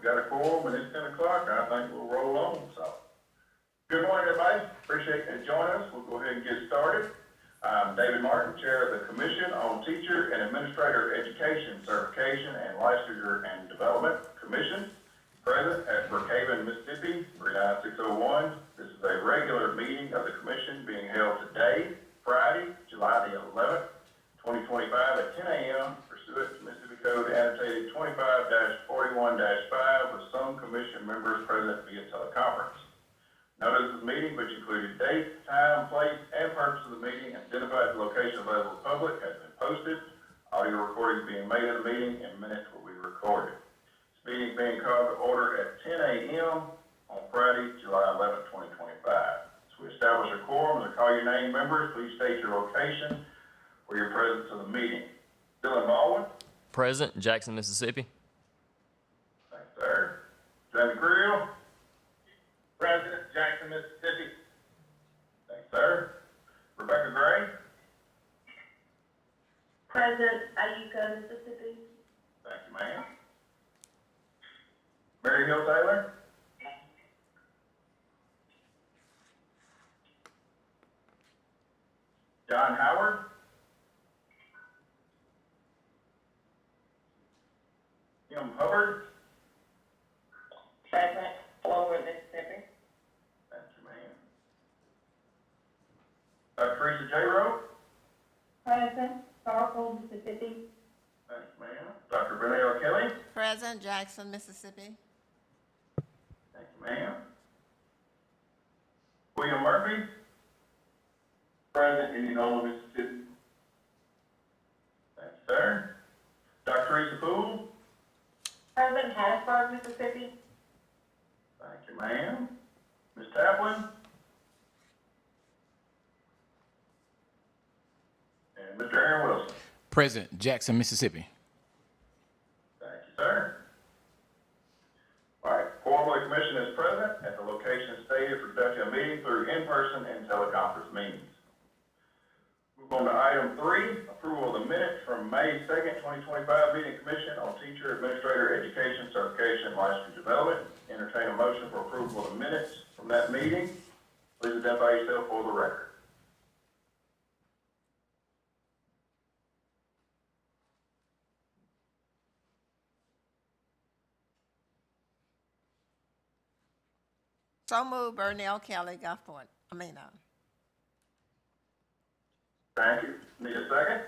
got a quorum and it's 10 o'clock, I think we'll roll on, so. Good morning, everybody. Appreciate you joining us. We'll go ahead and get started. I'm David Martin, Chair of the Commission on Teacher and Administrator Education, Certification, and Licensure and Development Commission, present at Brookhaven, Mississippi, 39601. This is a regular meeting of the Commission being held today, Friday, July the 11th, 2025 at 10 a.m. pursuant to Mississippi Code annotated 25-41-5 with some Commission members present via teleconference. Notice of the meeting, which included date, time, place, and purpose of the meeting, and identified the location available to the public, has been posted. Audio recordings being made of the meeting and minutes will be recorded. This meeting is being called to order at 10 a.m. on Friday, July 11, 2025. So we establish a quorum. As I call your name, members, please state your location or your presence in the meeting. Dylan Baldwin. Present, Jackson, Mississippi. Thanks, sir. Jamie Creel. President, Jackson, Mississippi. Thanks, sir. Rebecca Gray. Present, Ayuka, Mississippi. Thank you, ma'am. Mary Hill Taylor. John Howard. Kim Hubbard. Present, Lower Mississippi. Thank you, ma'am. Dr. Teresa J. Rowe. Present, Starkville, Mississippi. Thanks, ma'am. Dr. Brunel Kelly. Present, Jackson, Mississippi. Thank you, ma'am. William Murphy. Present, Indianola, Mississippi. Thanks, sir. Dr. Teresa Poole. Present, Hattiesburg, Mississippi. Thank you, ma'am. Ms. Taplin. And Mr. Aaron Wilson. Present, Jackson, Mississippi. Thank you, sir. All right, quorum of the commission is present at the location stated for conducting a meeting through in-person and teleconference meetings. Move on to item 3, approval of the minutes from May 2nd, 2025 meeting commission on teacher, administrator, education, certification, and licensure development. Entertain a motion for approval of the minutes from that meeting. Please identify yourself for the record. So moved, Burnell Kelly, Gulfport. Thank you. Need a second?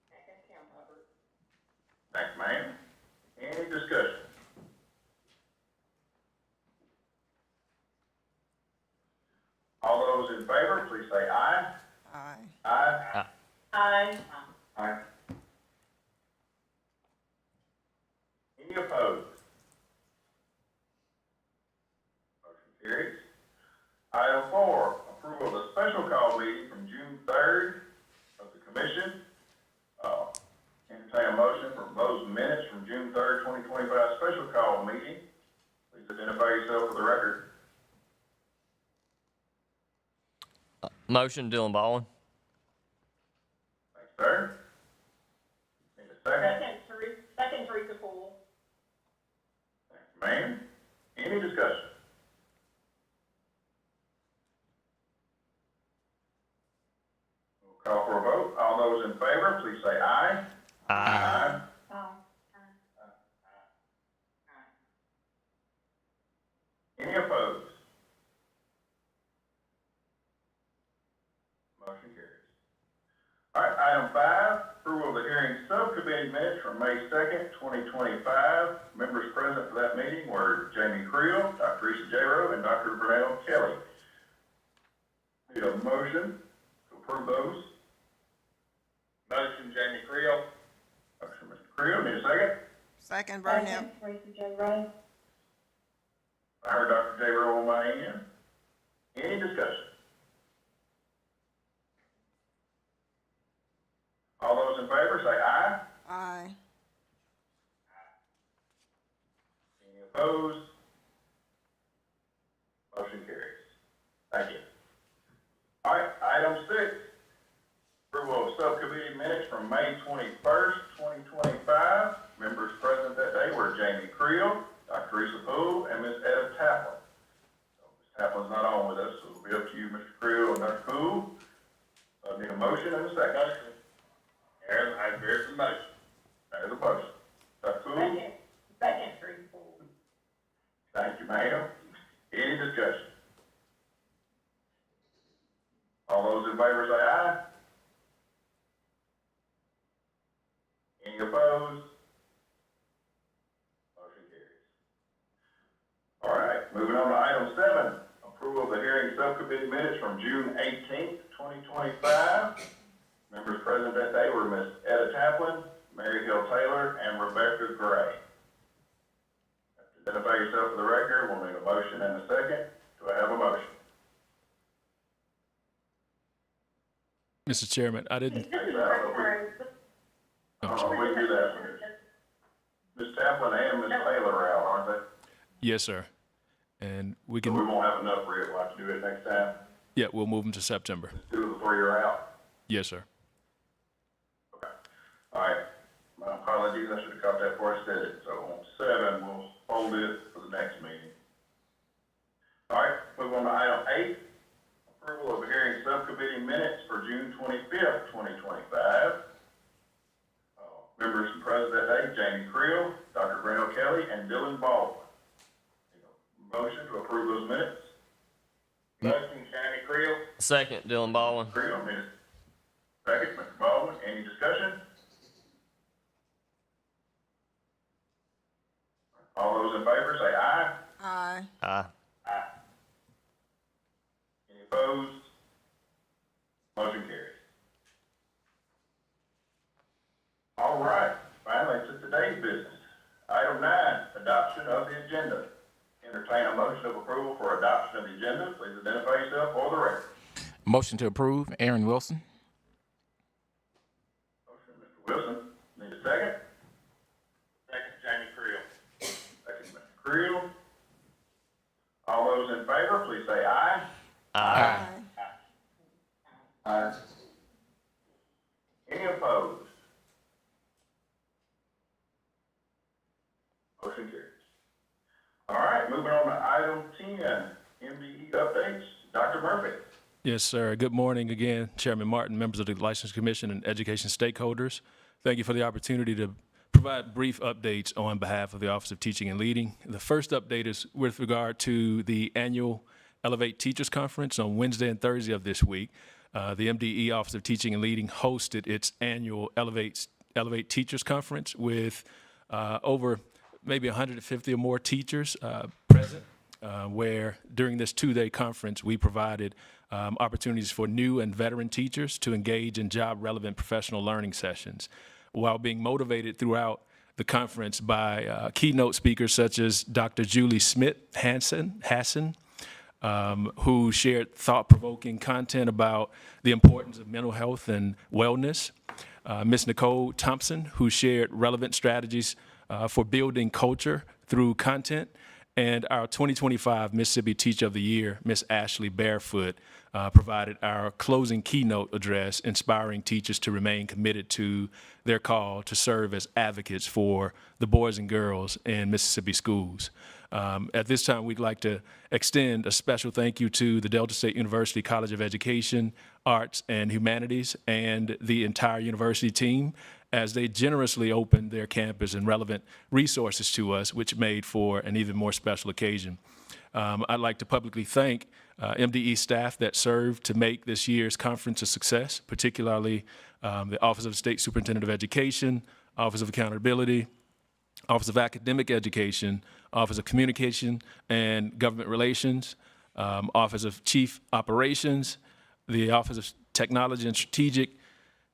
Second, Kim Hubbard. Thanks, ma'am. Any discussion? All those in favor, please say aye. Aye. Aye. Aye. Aye. Any opposed? Motion carries. Item 4, approval of the special call meeting from June 3rd of the commission. Entertain a motion for those minutes from June 3rd, 2025 special call meeting. Please identify yourself for the record. Motion, Dylan Baldwin. Thanks, sir. Need a second? Second, Teresa Poole. Thanks, ma'am. Any discussion? We'll call for a vote. All those in favor, please say aye. Aye. Any opposed? Motion carries. All right, item 5, approval of the hearing subcommittee minutes from May 2nd, 2025. Members present for that meeting were Jamie Creel, Dr. Teresa J. Rowe, and Dr. Brunel Kelly. Need a motion to approve those? Motion, Jamie Creel. Motion, Mr. Creel. Need a second? Second, Burnell. Second, Teresa J. Rowe. I heard Dr. J. Rowe on my end. Any discussion? All those in favor say aye. Aye. Any opposed? Motion carries. Thank you. All right, item 6, approval of subcommittee minutes from May 21st, 2025. Members present that day were Jamie Creel, Dr. Teresa Poole, and Ms. Etta Taplin. So Ms. Taplin's not on with us, so it'll be up to you, Mr. Creel and Dr. Poole. I need a motion and a second. Aaron, there's the motion. There's a motion. Dr. Poole? Second, Teresa Poole. Thank you, ma'am. Any discussion? All those in favor say aye. Any opposed? Motion carries. All right, moving on to item 7, approval of the hearing subcommittee minutes from June 18th, 2025. Members present that day were Ms. Etta Taplin, Mary Hill Taylor, and Rebecca Gray. Identify yourself for the record. We'll need a motion and a second. Do I have a motion? Mr. Chairman, I didn't, This is Ray. Oh, we can do that. Ms. Taplin and Ms. Taylor are out, aren't they? yes, sir. And we So we can, won't have enough for it. We'll have to do it next time. yeah, we'll move them to September. 2 of the 3 are out. Yes, sir. Okay. All right. My apologies. I should have caught that before I said it. So on 7, we'll hold it for the next meeting. All right. Move on to item 8. Approval of hearing subcommittee minutes for June 25th, 2025. Members present that day, Jamie Creel, Dr. Breno Kelly, and Dylan Baldwin. Motion to approve those minutes. Motion, Jamie Creel. Second, Dylan Baldwin. Creel, minutes. Second, Mr. Baldwin. Any discussion? All those in favor say aye. Aye. Aye. Any opposed? Motion carries. All right, finally to today's business. Item 9, adoption of the agenda. Entertain a motion of approval for adoption of the agenda. Please identify yourself for the record. Motion to approve, Aaron Wilson. Motion, Mr. Wilson. Need a second? Second, Jamie Creel. Second, Mr. Creel. All those in favor, please say aye. Aye. Aye. Any opposed? Motion carries. All right, moving on to item 10, MDE updates. Dr. Murphy. Yes, sir. Good morning again, Chairman Martin, members of the Licensure Commission, and education stakeholders. Thank you for the opportunity to provide brief updates on behalf of the Office of Teaching and Leading. The first update is with regard to the annual Elevate Teachers Conference on Wednesday and Thursday of this week. The MDE Office of Teaching and Leading hosted its annual Elevate Teachers Conference with over maybe 150 or more teachers present, where during this 2-day conference, we provided opportunities for new and veteran teachers to engage in job-relevant professional learning sessions, while being motivated throughout the conference by keynote speakers such as Dr. Julie Hassan, who shared thought-provoking content about the importance of mental health and wellness, Ms. Nicole Thompson, who shared relevant strategies for building culture through content, and our 2025 Mississippi Teacher of the Year, Ms. Ashley Barefoot, provided our closing keynote address, inspiring teachers to remain committed to their call to serve as advocates for the boys and girls in Mississippi schools. At this time, we'd like to extend a special thank you to the Delta State University College of Education, Arts, and Humanities, and the entire university team, as they generously opened their campus and relevant resources to us, which made for an even more special occasion. I'd like to publicly thank MDE staff that served to make this year's conference a success, particularly the Office of the State Superintendent of Education, Office of Accountability, Office of Academic Education, Office of Communication and Government Relations, Office of Chief Operations, the Office of Technology and Strategic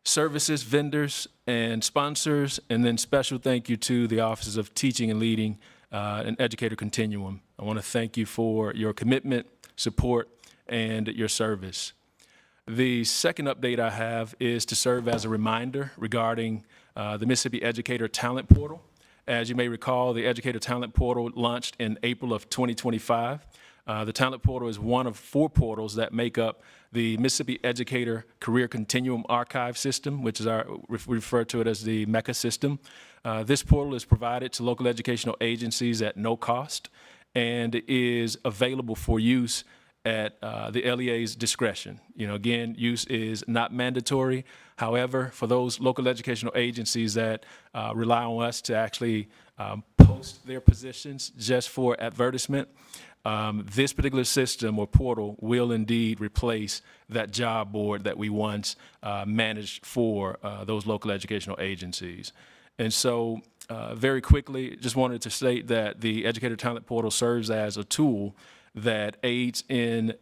Services, vendors, and sponsors, and then special thank you to the Offices of Teaching and Leading and Educator Continuum. I want to thank you for your commitment, support, and your service. The second update I have is to serve as a reminder regarding the Mississippi Educator Talent Portal. As you may recall, the Educator Talent Portal launched in April of 2025. The Talent Portal is one of 4 portals that make up the Mississippi Educator Career Continuum Archive System, which is we refer to it as the MECA system. This portal is provided to local educational agencies at no cost and is available for use at the LEA's discretion. Again, use is not mandatory. However, for those local educational agencies that rely on us to actually post their positions just for advertisement, this particular system or portal will indeed replace that job board that we once managed for those local educational agencies. And so very quickly, just wanted to state that the Educator Talent Portal serves as a tool that aids in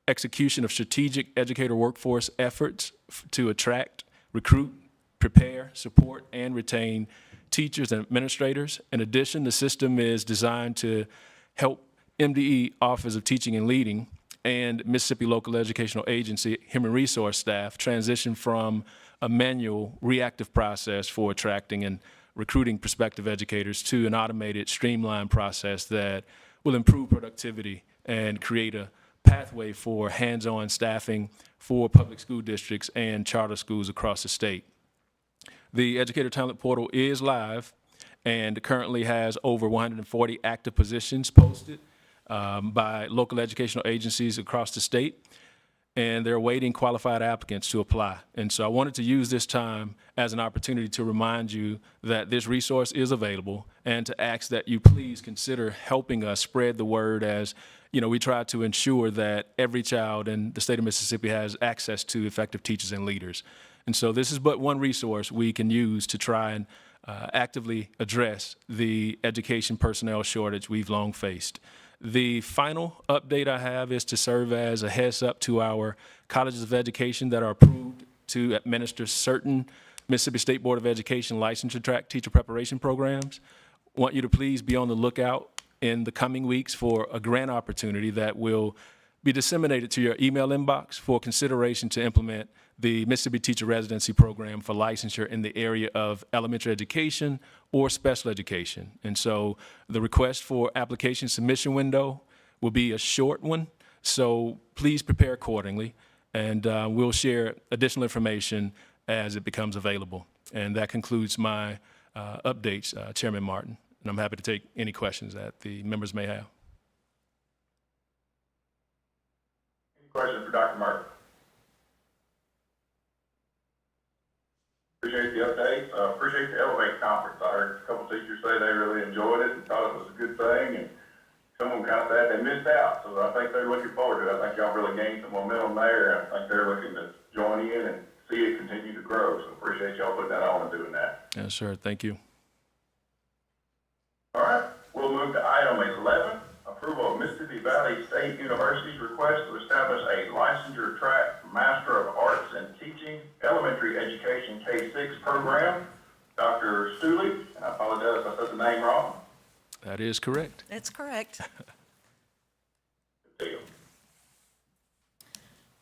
execution of strategic educator workforce efforts to attract, recruit, prepare, support, and retain teachers and administrators. In addition, the system is designed to help MDE Office of Teaching and Leading and Mississippi Local Educational Agency Human Resource staff transition from a manual reactive process for attracting and recruiting prospective educators to an automated, streamlined process that will improve productivity and create a pathway for hands-on staffing for public school districts and charter schools across the state. The Educator Talent Portal is live and currently has over 140 active positions posted by local educational agencies across the state, and they're awaiting qualified applicants to apply. And so I wanted to use this time as an opportunity to remind you that this resource is available and to ask that you please consider helping us spread the word as we try to ensure that every child in the state of Mississippi has access to effective teachers and leaders. And so this is but one resource we can use to try and actively address the education personnel shortage we've long faced. The final update I have is to serve as a heads up to our colleges of education that are approved to administer certain Mississippi State Board of Education licensure track teacher preparation programs. I want you to please be on the lookout in the coming weeks for a grant opportunity that will be disseminated to your email inbox for consideration to implement the Mississippi Teacher Residency Program for licensure in the area of elementary education or special education. And so the request for application submission window will be a short one, so please prepare accordingly, and we'll share additional information as it becomes available. And that concludes my updates, Chairman Martin, and I'm happy to take any questions that the members may have. Any questions for Dr. Martin? Appreciate the update. Appreciate the Elevate conference. I heard a couple teachers say they really enjoyed it and thought it was a good thing, and some of them kind of said they missed out. So I think they're looking forward to it. I think y'all really gained some momentum there, and I think they're looking to join in and see it continue to grow. So appreciate y'all putting that on and doing that. Yes, sir. Thank you. All right, we'll move to item 11, approval of Mississippi Valley State University's request to establish a licensure track Master of Arts in Teaching Elementary Education K-6 program. Dr. Stooley, and I apologize if I said the name wrong. That is correct. That's correct. Good deal.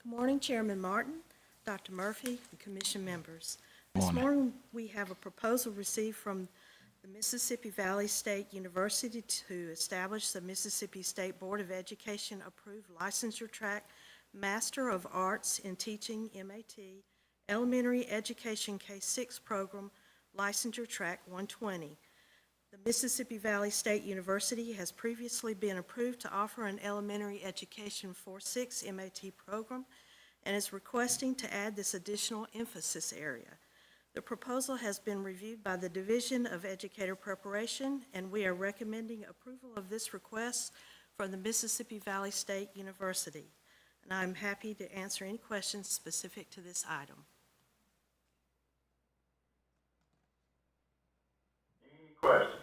Good morning, Chairman Martin, Dr. Murphy, and Commission members. This Morning. morning, we have a proposal received from the Mississippi Valley State University to establish the Mississippi State Board of Education approved licensure track Master of Arts in Teaching MAT Elementary Education K-6 program licensure track 120. The Mississippi Valley State University has previously been approved to offer an elementary education 4-6 MAT program and is requesting to add this additional emphasis area. The proposal has been reviewed by the Division of Educator Preparation, and we are recommending approval of this request from the Mississippi Valley State University. And I'm happy to answer any questions specific to this item. Any questions?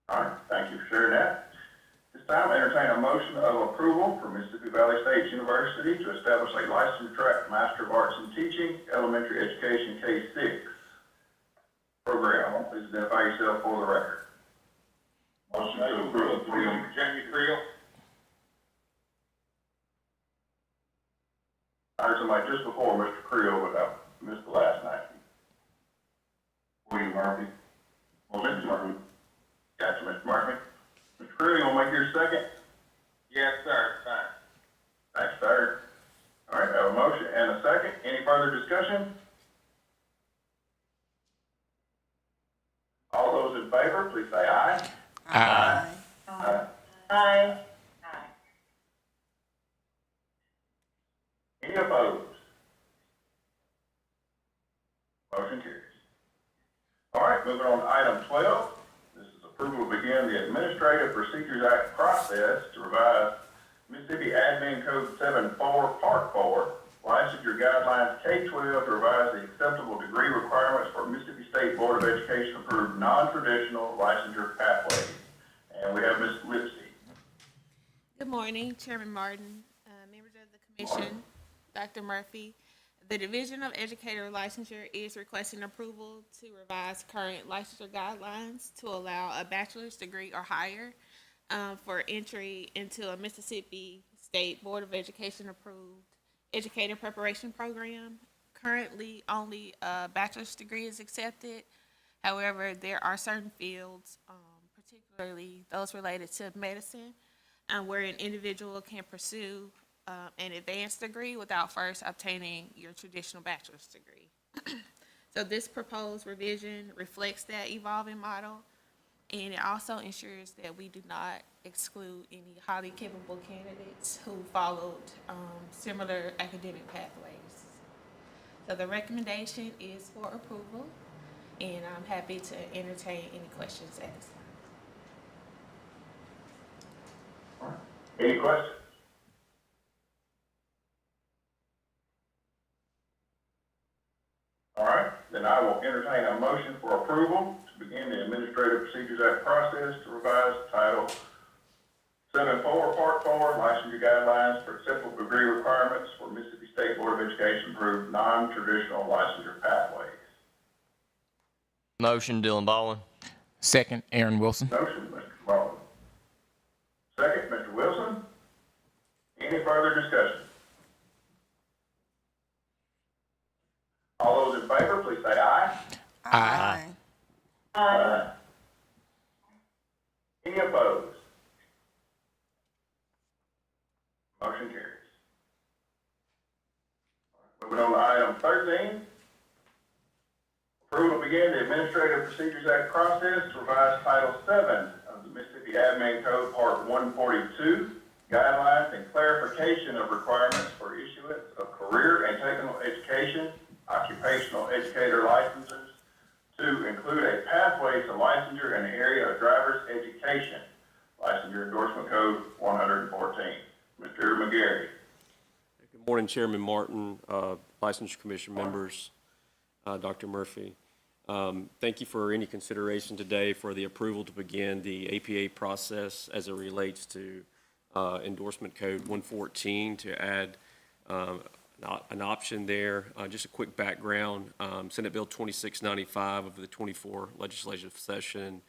All right, thank you for sharing that. This time, I entertain a motion of approval for Mississippi Valley State University to establish a licensure track Master of Arts in Teaching Elementary Education K-6 program. Please identify yourself for the record. Motion to approve. Jamie Creel. I heard somebody just before Mr. Creel, but I missed the last name. Crew, you wanna make your second? Yes, sir, fine. Thanks, sir. All right, have a motion and a second. Any further discussion? All those in favor, please say aye. Aye. Aye. Aye. Any opposed? Motion carries. All right, moving on to item 12. This is approval to begin the Administrative Procedures Act process to revise Mississippi Admin Code 7.4, Part 4, licensure guidelines K-12 to revise the acceptable degree requirements for Mississippi State Board of Education approved non-traditional licensure pathways. And we have Ms. Lipsey. Good morning, Chairman Martin, members of the commission, Dr. Murphy. The Division of Educator Licensure is requesting approval to revise current licensure guidelines to allow a bachelor's degree or higher for entry into a Mississippi State Board of Education approved educator preparation program. Currently, only a bachelor's degree is accepted. However, there are certain fields, particularly those related to medicine, where an individual can pursue an advanced degree without first obtaining your traditional bachelor's degree. So this proposed revision reflects that evolving model, and it also ensures that we do not exclude any highly capable candidates who followed similar academic pathways. So the recommendation is for approval, and I'm happy to entertain any questions at this time. Any questions? All right, then I will entertain a motion for approval to begin the Administrative Procedures Act process to revise Title 7.4, Part 4, licensure guidelines for acceptable degree requirements for Mississippi State Board of Education approved non-traditional licensure pathways. Motion, Dylan Baldwin. Second, Aaron Wilson. Motion, Mr. Baldwin. Second, Mr. Wilson. Any further discussion? All those in favor, please say aye. Aye. Any opposed? Motion carries. Moving on to item 13. Approval to begin the Administrative Procedures Act process to revise Title 7 of the Mississippi Admin Code Part 142, guidelines and clarification of requirements for issuance of career and technical education, occupational educator licenses to include a pathway to licensure in the area of driver's education, licensure endorsement code 114. Mr. McGarry. Good morning, Chairman Martin, Licensure Commission members, Dr. Murphy. Thank you for any consideration today for the approval to begin the APA process as it relates to endorsement code 114 to add an option there. Just a quick background, Senate Bill 2695 of the 24 legislative session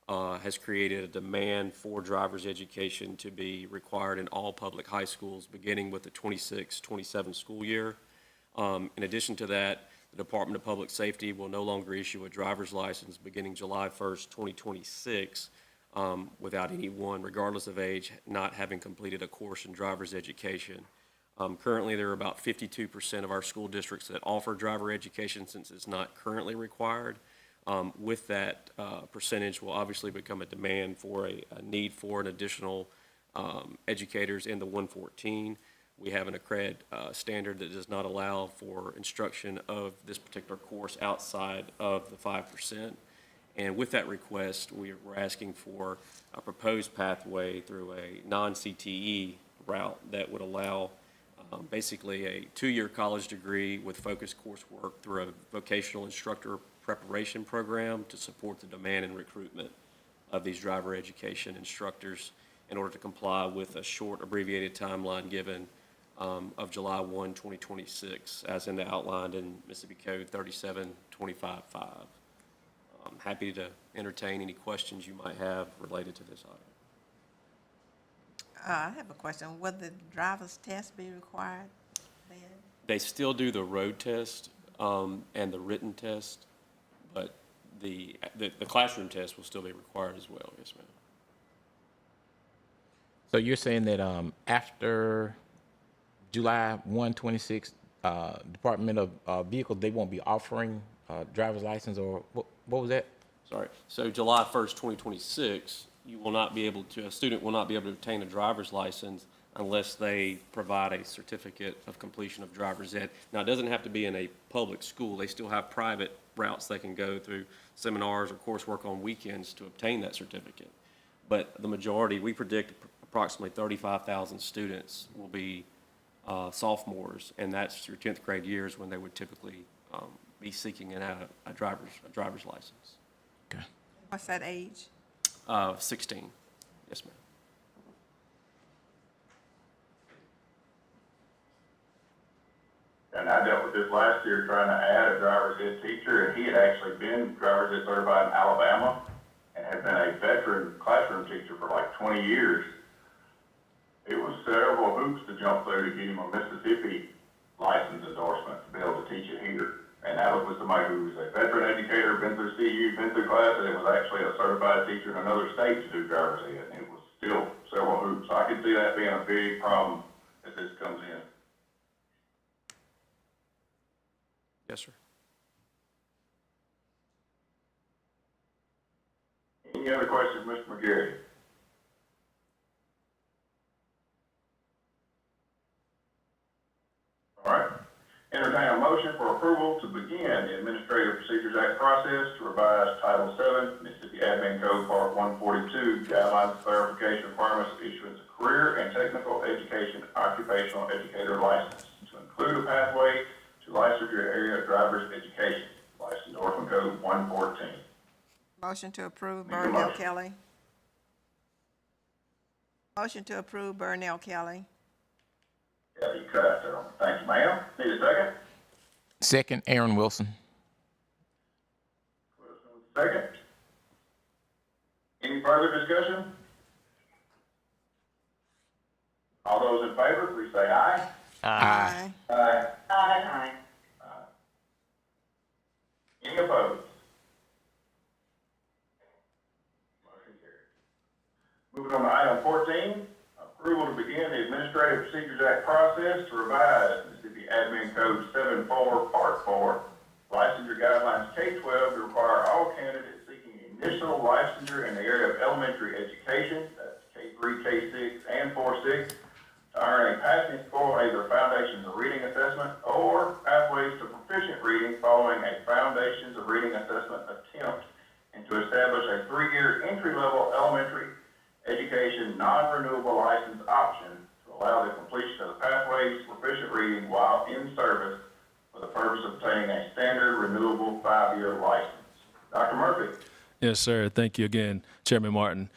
has created a demand for driver's education to be required in all public high schools, beginning with the 26-27 school year. In addition to that, the Department of Public Safety will no longer issue a driver's license beginning July 1st, 2026, without anyone, regardless of age, not having completed a course in driver's education. Currently, there are about 52% of our school districts that offer driver education since it's not currently required. With that percentage will obviously become a demand for a need for an additional educators in the 114. We have an accred standard that does not allow for instruction of this particular course outside of the 5%. And with that request, we're asking for a proposed pathway through a non-CTE route that would allow basically a 2-year college degree with focused coursework through a vocational instructor preparation program to support the demand and recruitment of these driver education instructors in order to comply with a short abbreviated timeline given of July 1, 2026, as in the outlined in Mississippi Code 37255. I'm happy to entertain any questions you might have related to this item. I have a question. Would the driver's test be required then? They still do the road test and the written test, but the classroom test will still be required as well, yes, ma'am. So you're saying that after July 1, 26, Department of Vehicles, they won't be offering driver's license, or what was that? Sorry. So July 1st, 2026, a student will not be able to obtain a driver's license unless they provide a certificate of completion of driver's ed. Now, it doesn't have to be in a public school. They still have private routes they can go through, seminars or coursework on weekends to obtain that certificate. But the majority, we predict approximately 35,000 students will be sophomores, and that's your 10th grade years when they would typically be seeking a driver's license. Okay. What's that age? 16. Yes, ma'am. And I dealt with this last year trying to add a driver's ed teacher, and he had actually been driver's ed certified in Alabama and had been a veteran classroom teacher for like 20 years. It was several hoops to jump through to get him a Mississippi license endorsement to be able to teach it here. And that was with somebody who was a veteran educator, been through CU, been through class, and it was actually a certified teacher in another state to do driver's ed. And it was still several hoops. So I can see that being a big problem as this comes in. Yes, sir. Any other questions, Mr. McGarry? All right. Entertain a motion for approval to begin the Administrative Procedures Act process to revise Title VII, Mississippi Admin Code, Part 142, Guidelines, Clarification, Requirements of Issuance of Career and Technical Education Occupational Educator License to include a pathway to licensure area driver's education, License Endorsement Code 114. Motion to approve, Make a Burnell motion. Kelly. Motion to approve, Burnell Kelly. Yeah, you cut out there. Thank you, ma'am. Need a second? Second, Aaron Wilson. Second. Any further discussion? All those in favor, please say aye. Aye. Aye. Aye. Any opposed? Motion carries. Moving on to item 14, approval to begin the Administrative Procedures Act process to revise Mississippi Admin Code 74, Part 4, licensure guidelines K-12 to require all candidates seeking initial licensure in the area of elementary education, that's K-3, K-6, and 4-6, to earn a passing score on either Foundations of Reading Assessment or Pathways to Proficient Reading following a Foundations of Reading Assessment attempt, and to establish a 3-year entry-level elementary education non-renewable license option to allow the completion of the Pathways to Proficient Reading while in service for the purpose of obtaining a standard renewable 5-year license. Dr. Murphy. Yes, sir. Thank you again, Chairman Martin.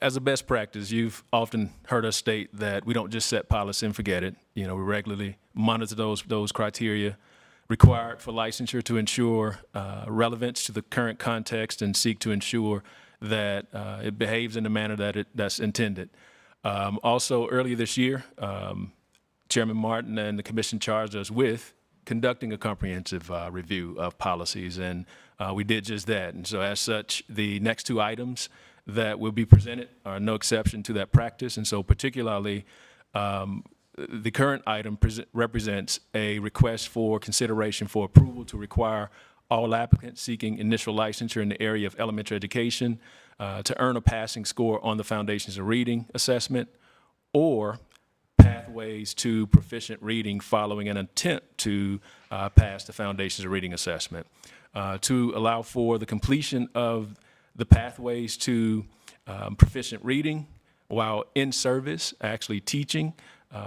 As a best practice, you've often heard us state that we don't just set policy and forget it. We regularly monitor those criteria required for licensure to ensure relevance to the current context and seek to ensure that it behaves in the manner that's intended. Also, earlier this year, Chairman Martin and the Commission charged us with conducting a comprehensive review of policies, and we did just that. And so as such, the next two items that will be presented are no exception to that practice. And so particularly, the current item represents a request for consideration for approval to require all applicants seeking initial licensure in the area of elementary education to earn a passing score on the Foundations of Reading assessment or pathways to proficient reading following an attempt to pass the Foundations of Reading assessment. To allow for the completion of the pathways to proficient reading while in service, actually teaching,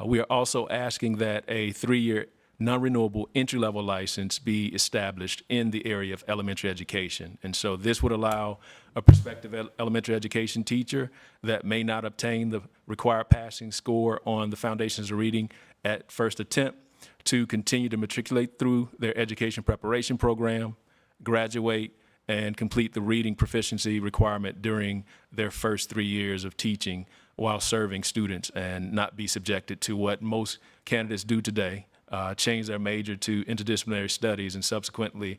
we are also asking that a 3-year non-renewable entry-level license be established in the area of elementary education. And so this would allow a prospective elementary education teacher that may not obtain the required passing score on the Foundations of Reading at first attempt to continue to matriculate through their education preparation program, graduate, and complete the reading proficiency requirement during their first 3 years of teaching while serving students, and not be subjected to what most candidates do today, change their major to interdisciplinary studies and subsequently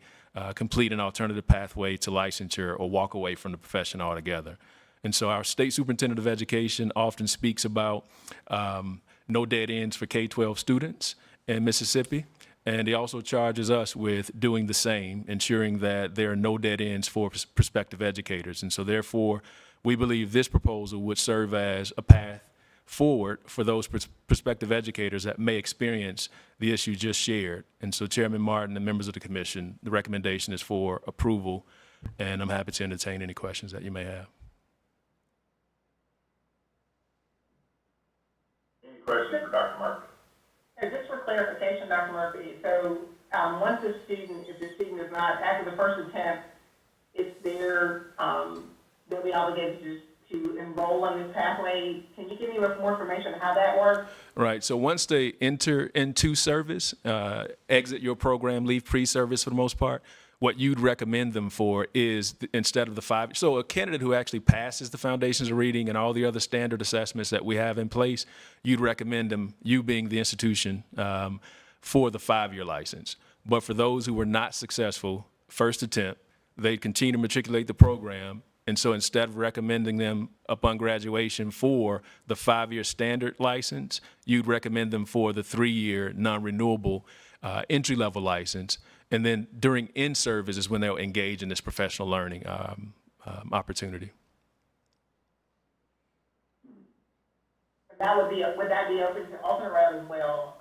complete an alternative pathway to licensure or walk away from the profession altogether. And so our state superintendent of education often speaks about no dead ends for K-12 students in Mississippi. And he also charges us with doing the same, ensuring that there are no dead ends for prospective educators. And so therefore, we believe this proposal would serve as a path forward for those prospective educators that may experience the issue just shared. And so Chairman Martin and members of the commission, the recommendation is for approval, and I'm happy to entertain any questions that you may have. Any questions for Dr. Murphy? Just for clarification, Dr. Murphy, so, once if the student is not, after the first attempt, it's they'll be obligated to enroll on this pathway. Can you give me more information on how that works? Right. So once they enter into service, exit your program, leave pre-service for the most part, what you'd recommend them for is instead of the 5, so a candidate who actually passes the foundations of reading and all the other standard assessments that we have in place, you'd recommend them, you being the institution, for the 5-year license. But for those who were not successful, first attempt, they continue to matriculate the program. And so instead of recommending them upon graduation for the 5-year standard license, you'd recommend them for the 3-year non-renewable entry-level license. And then during in-service is when they'll engage in this professional learning opportunity. Would that be open to alternate route as well?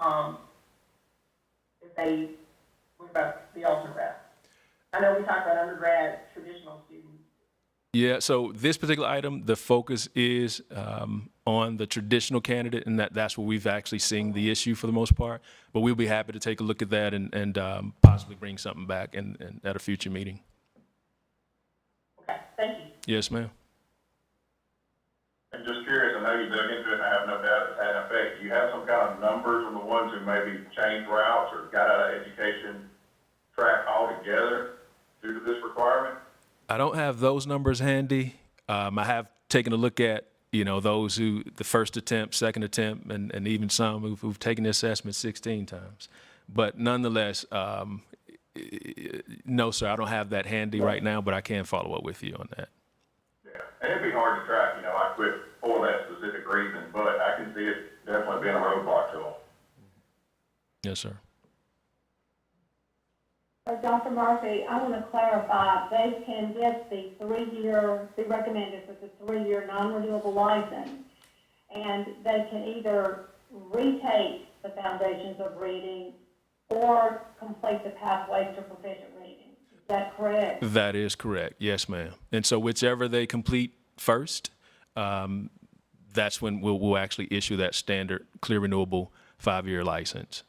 What about the alternate route? I know we talked about undergrad traditional students. Yeah, so this particular item, the focus is on the traditional candidate, and that's where we've actually seen the issue for the most part. But we'll be happy to take a look at that and possibly bring something back at a future meeting. Okay, thank you. Yes, ma'am. And just curious, I know you dug into it, and I have no doubt it's had an effect. Do you have some kind of numbers on the ones who maybe changed routes or got out of education track altogether due to this requirement? I don't have those numbers handy. I have taken a look at, those who, the first attempt, second attempt, and even some who've taken the assessment 16 times. But nonetheless, no, sir, I don't have that handy right now, but I can follow up with you on that. Yeah, and it'd be hard to track, I quit for that specific reason, but I can see it definitely being a roadblock to them. Yes, sir. Dr. Murphy, I want to clarify, they can get the 3-year, be recommended for the 3-year non-renewable license, and they can either retake the foundations of reading or complete the pathways to proficient reading. Is that correct? That is correct. Yes, ma'am. And so whichever they complete first, that's when we'll actually issue that standard clear renewable 5-year license.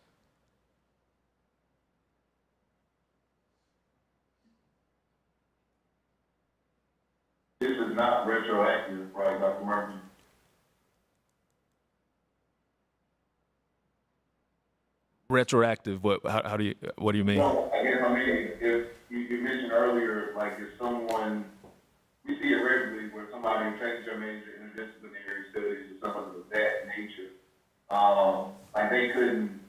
This is not retroactive, right, Dr. Murphy? Retroactive, what do you mean? Well, I guess if you mentioned earlier, like if someone, we see it regularly where somebody changes their major in interdisciplinary studies or something of that nature, like they couldn't,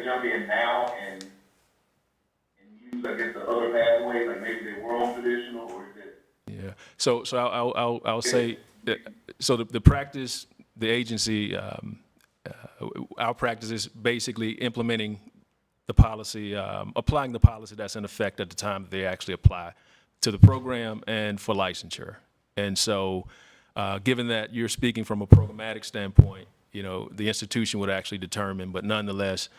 jump in now and use, I guess, the other pathway, like maybe they were on traditional, or is it? Yeah. So I'll say that, so the practice, the agency, our practice is basically implementing the policy, applying the policy that's in effect at the time that they actually apply to the program and for licensure. And so, given that you're speaking from a programmatic standpoint, the institution would actually determine, but nonetheless,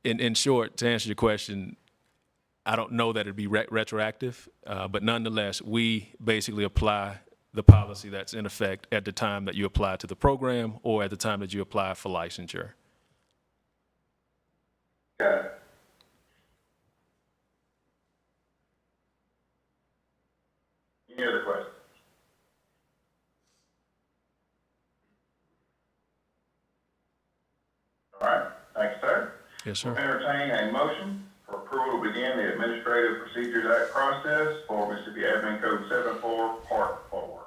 in short, to answer your question, I don't know that it'd be retroactive, but nonetheless, we basically apply the policy that's in effect at the time that you apply to the program or at the time that you apply for licensure. Got it. Any other questions? All right, thanks, sir. Yes, sir. Entertain a motion for approval to begin the Administrative Procedures Act process for Mississippi Admin Code 74, Part 4.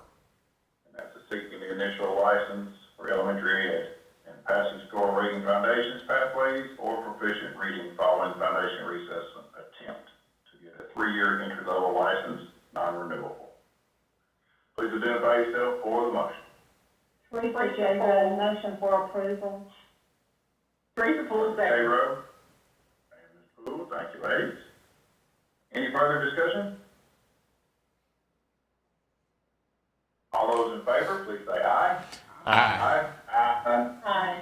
And that's seeking the initial license for elementary ed and passing score reading foundations pathways or proficient reading following foundation reassessment attempt to get a 3-year entry-level license, non-renewable. Please identify yourself for the motion. Teresa J. Rose, motion for approval. Teresa Poole, J. second. Rowe. And Ms. Poole, thank you, ladies. Any further discussion? All those in favor, please say aye. Aye. Aye. Aye.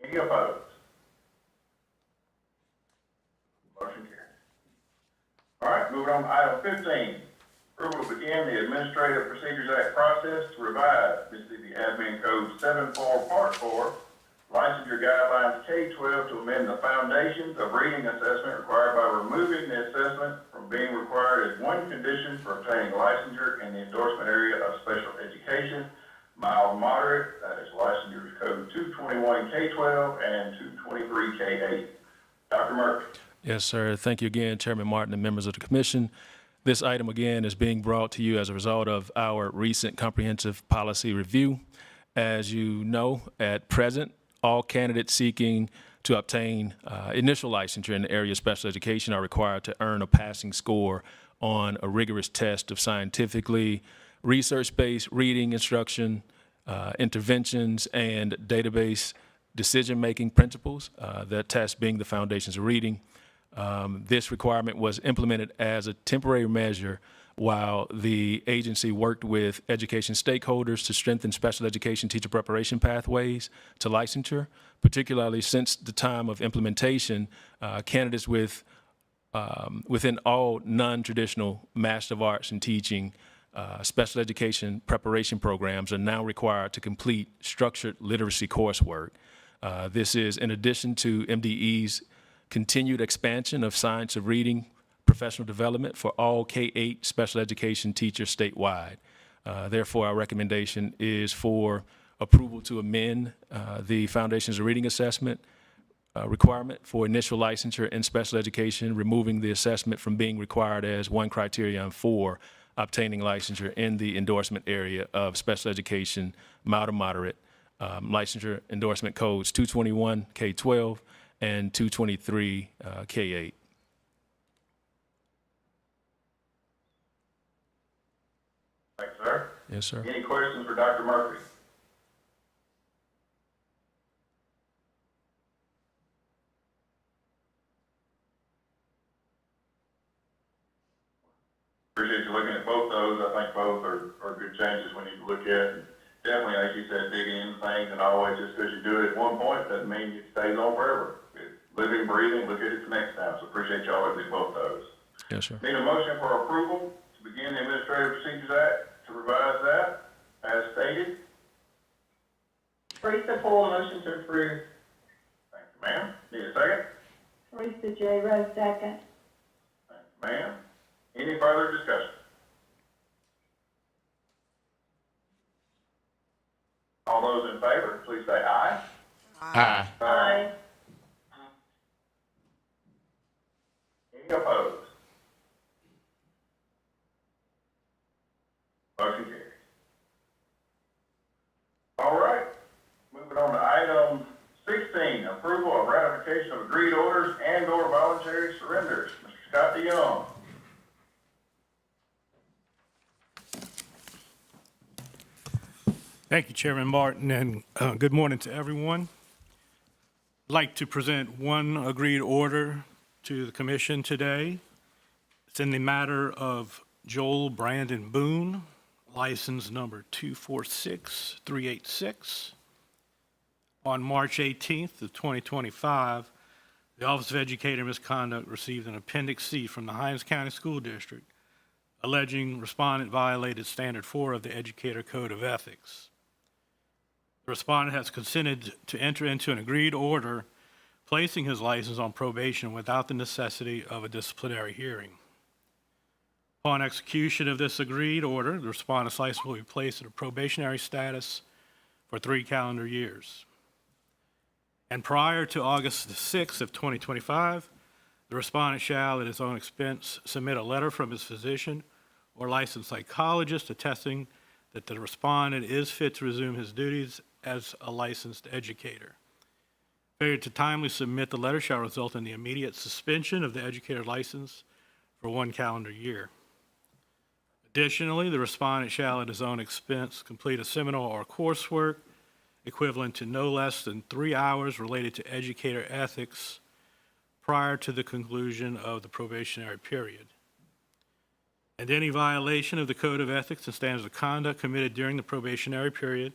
Any opposed? Motion carries. All right, moving on to item 15. Approval to begin the Administrative Procedures Act process to revise Mississippi Admin Code 74, Part 4, Licensure Guidelines K-12 to amend the foundations of reading assessment required by removing the assessment from being required as one condition for obtaining licensure in the endorsement area of special education, mild moderate, that is licensure code 221 K-12 and 223 K-8. Dr. Murphy. Yes, sir. Thank you again, Chairman Martin and members of the commission. This item, again, is being brought to you as a result of our recent comprehensive policy review. As you know, at present, all candidates seeking to obtain initial licensure in the area of special education are required to earn a passing score on a rigorous test of scientifically research-based reading instruction, interventions, and database decision-making principles, that test being the foundations of reading. This requirement was implemented as a temporary measure while the agency worked with education stakeholders to strengthen special education teacher preparation pathways to licensure, particularly since the time of implementation, candidates within all non-traditional Master of Arts in Teaching special education preparation programs are now required to complete structured literacy coursework. This is in addition to MDE's continued expansion of science of reading professional development for all K-8 special education teachers statewide. Therefore, our recommendation is for approval to amend the Foundations of Reading Assessment requirement for initial licensure in special education, removing the assessment from being required as one criterion for obtaining licensure in the endorsement area of special education, mild to moderate, licensure endorsement codes 221 K-12 and 223 K-8. Thanks, sir. Yes, sir. Any questions for Dr. Murphy? Appreciate you looking at both those. I think both are good changes we need to look at. Definitely, like you said, digging into things, and always just because you do it at one point doesn't mean it stays on forever. It's living, breathing, look at it the next time. So appreciate y'all looking at both those. Yes, sir. Need a motion for approval to begin the Administrative Procedures Act to revise that as stated. Teresa Poole, motion to approve. Thank you, ma'am. Need a second? Teresa J. Rose, second. Thank you, ma'am. Any further discussion? All those in favor, please say aye. Aye. Aye. Any opposed? Motion carries. All right, moving on to item 16, approval of ratification of agreed orders and/or voluntary surrenders. Mr. Scott DeYoung. Thank you, Chairman Martin, and good morning to everyone. I'd like to present one agreed order to the commission today. It's in the matter of Joel Brandon Boone, license number 246386. On March 18th of 2025, the Office of Educator Misconduct received an Appendix C from the Hinds County School District alleging respondent violated Standard 4 of the Educator Code of Ethics. The respondent has consented to enter into an agreed order placing his license on probation without the necessity of a disciplinary hearing. Upon execution of this agreed order, the respondent's license will be placed in a probationary status for 3 calendar years. And prior to August the 6th of 2025, the respondent shall, at his own expense, submit a letter from his physician or licensed psychologist attesting that the respondent is fit to resume his duties as a licensed educator. Failure to timely submit the letter shall result in the immediate suspension of the educator license for 1 calendar year. Additionally, the respondent shall at his own expense complete a seminar or coursework equivalent to no less than 3 hours related to educator ethics prior to the conclusion of the probationary period. And any violation of the Code of Ethics and Standards of Conduct committed during the probationary period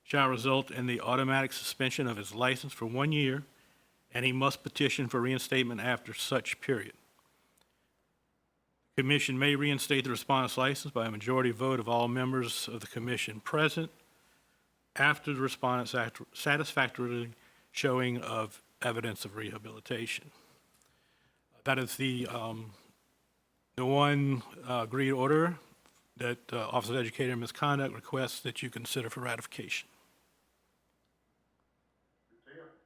shall result in the automatic suspension of his license for 1 year, and he must petition for reinstatement after such period. The Commission may reinstate the respondent's license by a majority vote of all members of the commission present after the respondent's satisfactorily showing of evidence of rehabilitation. That is the one agreed order that Office of Educator Misconduct requests that you consider for ratification.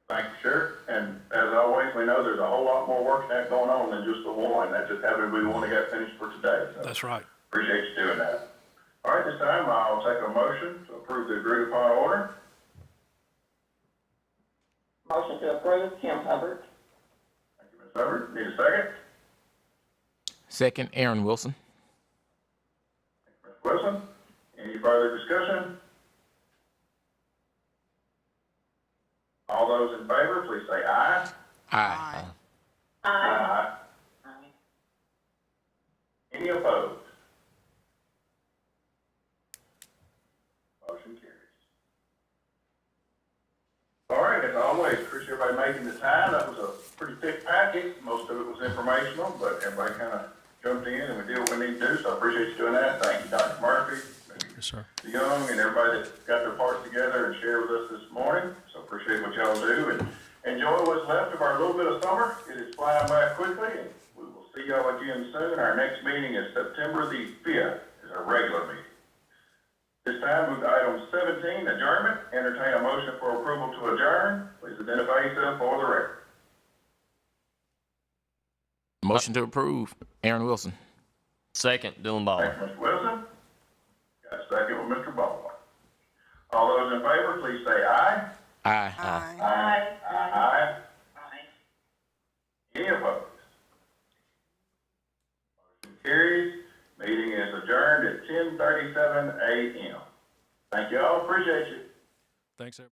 Thank you, Sheriff. And as always, we know there's a whole lot more work that going on than just the one. That just happened we want to get finished for today. So That's right. appreciate you doing that. All right, this time I'll take a motion to approve the agreed upon order. Motion to approve, Kim Hubbard. Thank you, Ms. Hubbard. Need a second? Second, Aaron Wilson. Ms. Wilson, any further discussion? All those in favor, please say aye. Aye. Aye. Any opposed? Motion carries. All right, as always, appreciate everybody making the time. That was a pretty thick packet. Most of it was informational, but everybody kind of jumped in and we did what we need to do, so I appreciate you doing that. Thank you, Dr. Murphy, Yes, sir. Mr. Young, and everybody that got their parts together and shared with us this morning. So appreciate what y'all do and enjoy what's left of our little bit of summer. It is flying by quickly, and we will see y'all again soon. Our next meeting is September the 5th, is our regular meeting. This time, move to item 17, adjournment. Entertain a motion for approval to adjourn. Please identify yourself for the record. Motion to approve, Aaron Wilson. Second, Dylan Baldwin. Thank you, Mr. Wilson. Got a second with Mr. Baldwin. All those in favor, please say aye. Aye. Aye. Aye. Aye. Any opposed? Motion carries. Meeting is adjourned at 10:37 a.m. Thank you all. Appreciate you. Thanks, everybody.